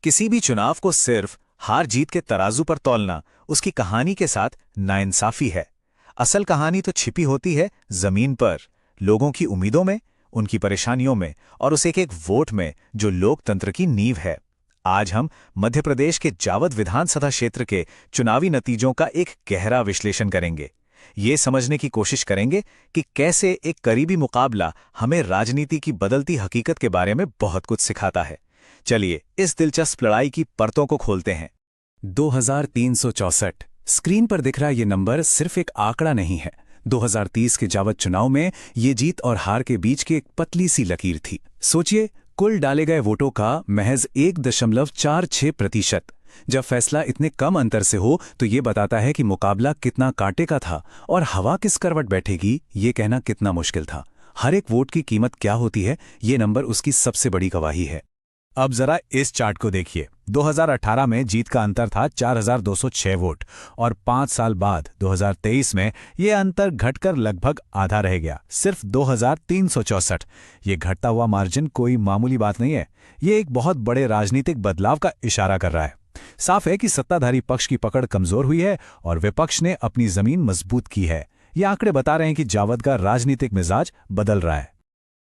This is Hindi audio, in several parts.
किसी भी चुनाव को सिर्फ हार जीत के तराजू पर तौलना उसकी कहानी के साथ नाइंसाफी है। असल कहानी तो छिपी होती है जमीन पर, लोगों की उम्मीदों में, उनकी परेशानियों में और उस एक एक वोट में जो लोकतंत्र की नींव है। आज हम मध्य प्रदेश के जावद विधानसभा क्षेत्र के चुनावी नतीजों का एक गहरा विश्लेषण करेंगे। ये समझने की कोशिश करेंगे कि कैसे एक करीबी मुकाबला हमें राजनीति की बदलती हकीकत के बारे में बहुत कुछ सिखाता है। चलिए इस दिलचस्प लड़ाई की परतों को खोलते हैं। 2364 स्क्रीन पर दिख रहा ये नंबर सिर्फ एक आंकड़ा नहीं है। 2030 के जावद चुनाव में ये जीत और हार के बीच की एक पतली सी लकीर थी। सोचिए, कुल डाले गए वोटों का महज 1.46%। जब फैसला इतने कम अंतर से हो तो ये बताता है कि मुकाबला कितना कांटे का था और हवा किस करवट बैठेगी ये कहना कितना मुश्किल था। हर एक वोट की कीमत क्या होती है, ये नंबर उसकी सबसे बड़ी गवाही है। अब जरा इस चार्ट को देखिए। 2018 में जीत का अंतर था 4206 वोट और 5 साल बाद 2023 में ये अंतर घटकर लगभग आधा रह गया, सिर्फ 2364। ये घटता हुआ मार्जिन कोई मामूली बात नहीं है। ये एक बहुत बड़े राजनीतिक बदलाव का इशारा कर रहा है। साफ है कि सत्ताधारी पक्ष की पकड़ कमजोर हुई है और विपक्ष ने अपनी जमीन मजबूत की है। ये आंकड़े बता रहे हैं कि जावद का राजनीतिक मिजाज बदल रहा है।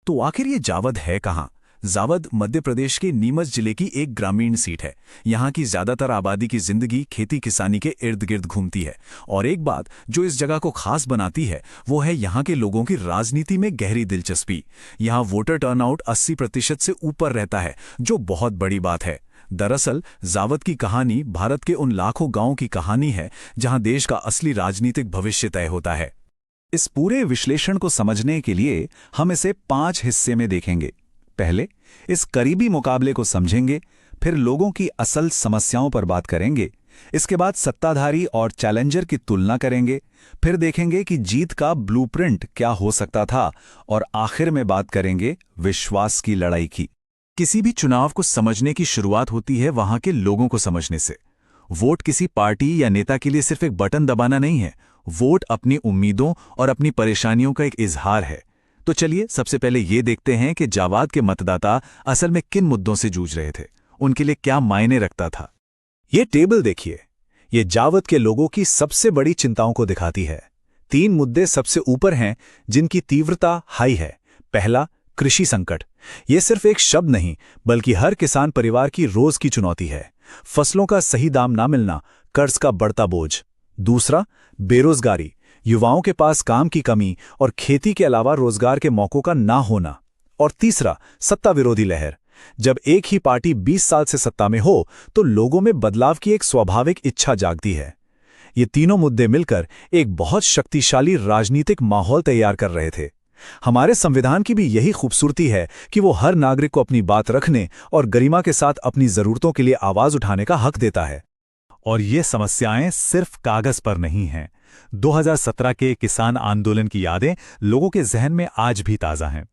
तो आखिर ये जावद है कहां? जावद मध्य प्रदेश के नीमच जिले की एक ग्रामीण सीट है। यहाँ की ज्यादातर आबादी की जिंदगी खेती किसानी के इर्द गिर्द घूमती है और एक बात जो इस जगह को खास बनाती है वो है यहाँ के लोगों की राजनीति में गहरी दिलचस्पी। यहाँ वोटर टर्नआउट 80% से ऊपर रहता है, जो बहुत बड़ी बात है। दरअसल जावद की कहानी भारत के उन लाखों गांवों की कहानी है जहां देश का असली राजनीतिक भविष्य तय होता है। इस पूरे विश्लेषण को समझने के लिए हम इसे 5 हिस्से में देखेंगे। पहले इस करीबी मुकाबले को समझेंगे, फिर लोगों की असल समस्याओं पर बात करेंगे, इसके बाद सत्ताधारी और चैलेंजर की तुलना करेंगे, फिर देखेंगे कि जीत का ब्लूप्रिंट क्या हो सकता था और आखिर में बात करेंगे विश्वास की लड़ाई की। किसी भी चुनाव को समझने की शुरुआत होती है वहां के लोगों को समझने से। वोट किसी पार्टी या नेता के लिए सिर्फ एक बटन दबाना नहीं है, वोट अपनी उम्मीदों और अपनी परेशानियों का एक इजहार है। तो चलिए सबसे पहले ये देखते हैं कि जावद के मतदाता असल में किन मुद्दों से जूझ रहे थे, उनके लिए क्या मायने रखता था। ये टेबल देखिए, ये जावद के लोगों की सबसे बड़ी चिंताओं को दिखाती है। 3 मुद्दे सबसे ऊपर हैं जिनकी तीव्रता हाई है। पहला, कृषि संकट। ये सिर्फ एक शब्द नहीं बल्कि हर किसान परिवार की रोज की चुनौती है। फसलों का सही दाम ना मिलना, कर्ज का बढ़ता बोझ। दूसरा, बेरोजगारी। युवाओं के पास काम की कमी और खेती के अलावा रोजगार के मौकों का ना होना। और तीसरा, सत्ता विरोधी लहर। जब एक ही पार्टी 20 साल से सत्ता में हो तो लोगों में बदलाव की एक स्वाभाविक इच्छा जागती है। ये तीनों मुद्दे मिलकर एक बहुत शक्तिशाली राजनीतिक माहौल तैयार कर रहे थे। हमारे संविधान की भी यही खूबसूरती है कि वो हर नागरिक को अपनी बात रखने और गरिमा के साथ अपनी जरूरतों के लिए आवाज उठाने का हक देता है। और ये समस्याएं सिर्फ कागज पर नहीं हैं। 2017 के किसान आंदोलन की यादें लोगों के जहन में आज भी ताज़ा हैं।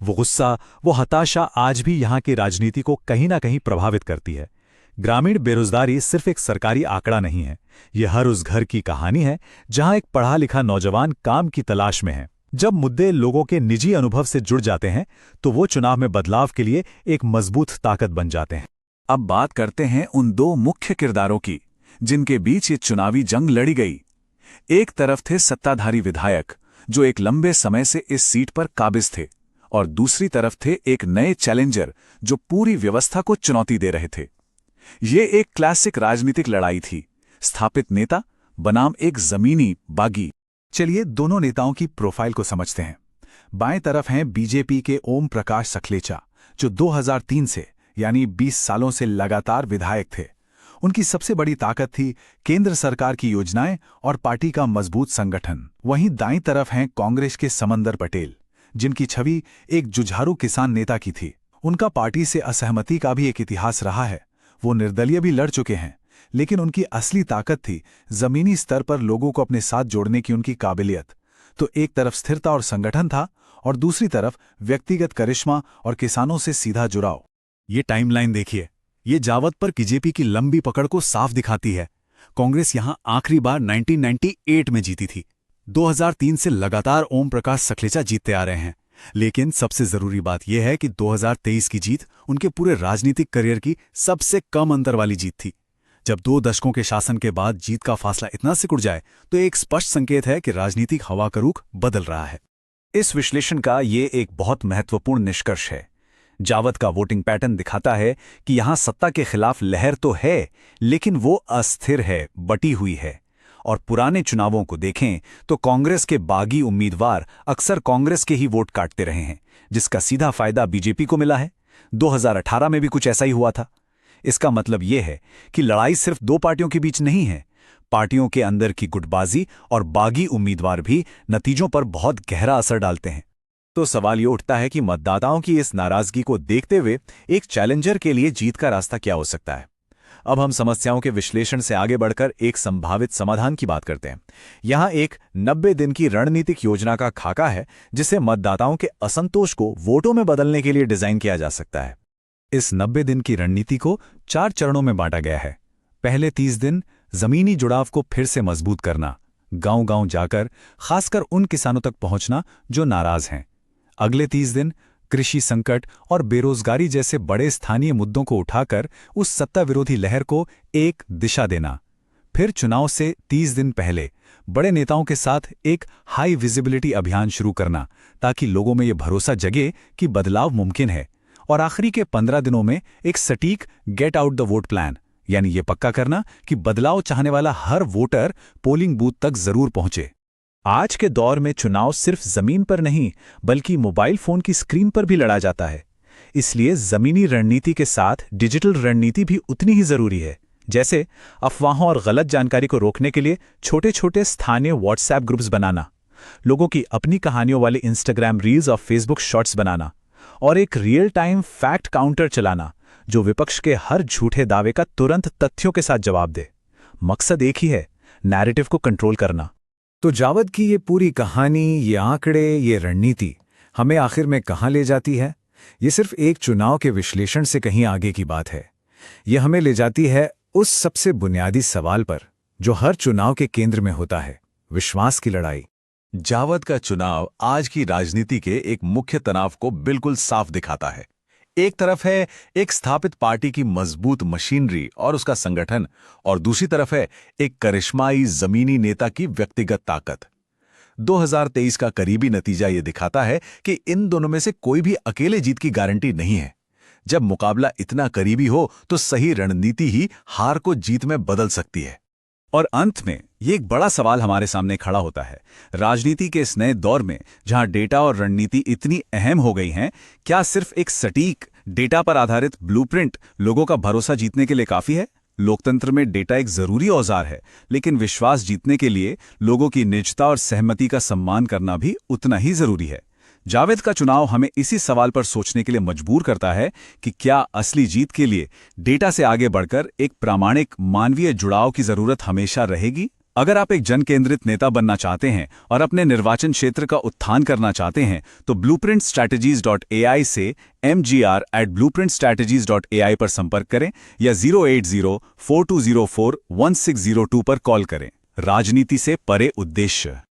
वो गुस्सा, वो हताशा आज भी यहाँ की राजनीति को कहीं ना कहीं प्रभावित करती है। ग्रामीण बेरोजगारी सिर्फ एक सरकारी आंकड़ा नहीं है, ये हर उस घर की कहानी है जहां एक पढ़ा लिखा नौजवान काम की तलाश में है। जब मुद्दे लोगों के निजी अनुभव से जुड़ जाते हैं तो वो चुनाव में बदलाव के लिए एक मजबूत ताकत बन जाते हैं। अब बात करते हैं उन 2 मुख्य किरदारों की जिनके बीच ये चुनावी जंग लड़ी गई। एक तरफ थे सत्ताधारी विधायक जो एक लंबे समय से इस सीट पर काबिज थे और दूसरी तरफ थे एक नए चैलेंजर जो पूरी व्यवस्था को चुनौती दे रहे थे। ये एक क्लासिक राजनीतिक लड़ाई थी, स्थापित नेता बनाम एक जमीनी बागी। चलिए दोनों नेताओं की प्रोफाइल को समझते हैं। बाएं तरफ हैं बीजेपी के ओम प्रकाश सखलेचा जो 2003 से यानी 20 सालों से लगातार विधायक थे। उनकी सबसे बड़ी ताकत थी केंद्र सरकार की योजनाएं और पार्टी का मजबूत संगठन। वहीं दाईं तरफ हैं कांग्रेस के समंदर पटेल जिनकी छवि एक जुझारू किसान नेता की थी। उनका पार्टी से असहमति का भी एक इतिहास रहा है। वो निर्दलीय भी लड़ चुके हैं, लेकिन उनकी असली ताकत थी जमीनी स्तर पर लोगों को अपने साथ जोड़ने की उनकी काबिलियत। तो एक तरफ स्थिरता और संगठन था और दूसरी तरफ व्यक्तिगत करिश्मा और किसानों से सीधा जुड़ाव। ये टाइमलाइन देखिए, ये जावद पर बीजेपी की लंबी पकड़ को साफ दिखाती है। कांग्रेस यहां आखिरी बार 1998 में जीती थी। 2003 से लगातार ओम प्रकाश सखलेचा जीतते आ रहे हैं। लेकिन सबसे जरूरी बात यह है कि 2023 की जीत उनके पूरे राजनीतिक करियर की सबसे कम अंतर वाली जीत थी। जब 2 दशकों के शासन के बाद जीत का फासला इतना सिकुड़ जाए तो एक स्पष्ट संकेत है कि राजनीतिक हवा का रुख बदल रहा है। इस विश्लेषण का ये एक बहुत महत्वपूर्ण निष्कर्ष है। जावद का वोटिंग पैटर्न दिखाता है कि यहां सत्ता के खिलाफ लहर तो है, लेकिन वो अस्थिर है, बटी हुई है। और पुराने चुनावों को देखें तो कांग्रेस के बागी उम्मीदवार अक्सर कांग्रेस के ही वोट काटते रहे हैं, जिसका सीधा फायदा बीजेपी को मिला है। 2018 में भी कुछ ऐसा ही हुआ था। इसका मतलब यह है कि लड़ाई सिर्फ 2 पार्टियों के बीच नहीं है। पार्टियों के अंदर की गुटबाजी और बागी उम्मीदवार भी नतीजों पर बहुत गहरा असर डालते हैं। तो सवाल ये उठता है कि मतदाताओं की इस नाराजगी को देखते हुए एक चैलेंजर के लिए जीत का रास्ता क्या हो सकता है। अब हम समस्याओं के विश्लेषण से आगे बढ़कर एक संभावित समाधान की बात करते हैं। यहां एक 90 दिन की रणनीतिक योजना का खाका है, जिसे मतदाताओं के असंतोष को वोटों में बदलने के लिए डिजाइन किया जा सकता है। इस 90 दिन की रणनीति को 4 चरणों में बांटा गया है। पहले 30 दिन जमीनी जुड़ाव को फिर से मजबूत करना, गांव-गांव जाकर खासकर उन किसानों तक पहुंचना जो नाराज हैं। अगले 30 दिन कृषि संकट और बेरोजगारी जैसे बड़े स्थानीय मुद्दों को उठाकर उस सत्ता विरोधी लहर को एक दिशा देना। फिर चुनाव से 30 दिन पहले बड़े नेताओं के साथ एक हाई विजिबिलिटी अभियान शुरू करना, ताकि लोगों में ये भरोसा जगे कि बदलाव मुमकिन है। और आखिरी के 15 दिनों में एक सटीक get out the vote plan, यानी ये पक्का करना कि बदलाव चाहने वाला हर वोटर पोलिंग बूथ तक जरूर पहुंचे। आज के दौर में चुनाव सिर्फ जमीन पर नहीं, बल्कि मोबाइल फोन की स्क्रीन पर भी लड़ा जाता है। इसलिए जमीनी रणनीति के साथ डिजिटल रणनीति भी उतनी ही जरूरी है। जैसे अफवाहों और गलत जानकारी को रोकने के लिए छोटे छोटे स्थानीय व्हाट्सएप ग्रुप्स बनाना, लोगों की अपनी कहानियों वाले इंस्टाग्राम रील्स और फेसबुक शॉर्ट्स बनाना, और एक रियल टाइम फैक्ट काउंटर चलाना जो विपक्ष के हर झूठे दावे का तुरंत तथ्यों के साथ जवाब दे। मकसद एक ही है, नैरेटिव को कंट्रोल करना। तो जावद की ये पूरी कहानी, ये आंकड़े, ये रणनीति हमें आखिर में कहाँ ले जाती है? ये सिर्फ एक चुनाव के विश्लेषण से कहीं आगे की बात है। ये हमें ले जाती है उस सबसे बुनियादी सवाल पर जो हर चुनाव के केंद्र में होता है, विश्वास की लड़ाई। जावद का चुनाव आज की राजनीति के एक मुख्य तनाव को बिल्कुल साफ दिखाता है। एक तरफ है एक स्थापित पार्टी की मजबूत मशीनरी और उसका संगठन, और दूसरी तरफ है एक करिश्माई जमीनी नेता की व्यक्तिगत ताकत। 2023 का करीबी नतीजा ये दिखाता है कि इन दोनों में से कोई भी अकेले जीत की गारंटी नहीं है। जब मुकाबला इतना करीबी हो तो सही रणनीति ही हार को जीत में बदल सकती है। और अंत में ये एक बड़ा सवाल हमारे सामने खड़ा होता है। राजनीति के इस नए दौर में जहां डेटा और रणनीति इतनी अहम हो गई हैं, क्या सिर्फ एक सटीक डेटा पर आधारित ब्लूप्रिंट लोगों का भरोसा जीतने के लिए काफी है? लोकतंत्र में डेटा एक जरूरी औजार है, लेकिन विश्वास जीतने के लिए लोगों की निजता और सहमति का सम्मान करना भी उतना ही जरूरी है। जावेद का चुनाव हमें इसी सवाल पर सोचने के लिए मजबूर करता है कि क्या असली जीत के लिए डेटा से आगे बढ़कर एक प्रामाणिक मानवीय जुड़ाव की जरूरत हमेशा रहेगी? अगर आप एक जन केंद्रित नेता बनना चाहते हैं और अपने निर्वाचन क्षेत्र का उत्थान करना चाहते हैं तो blueprintstrategies.ai से mgr@blueprintstrategies.ai पर संपर्क करें या 08042041602 पर कॉल करें। राजनीति से परे उद्देश्य।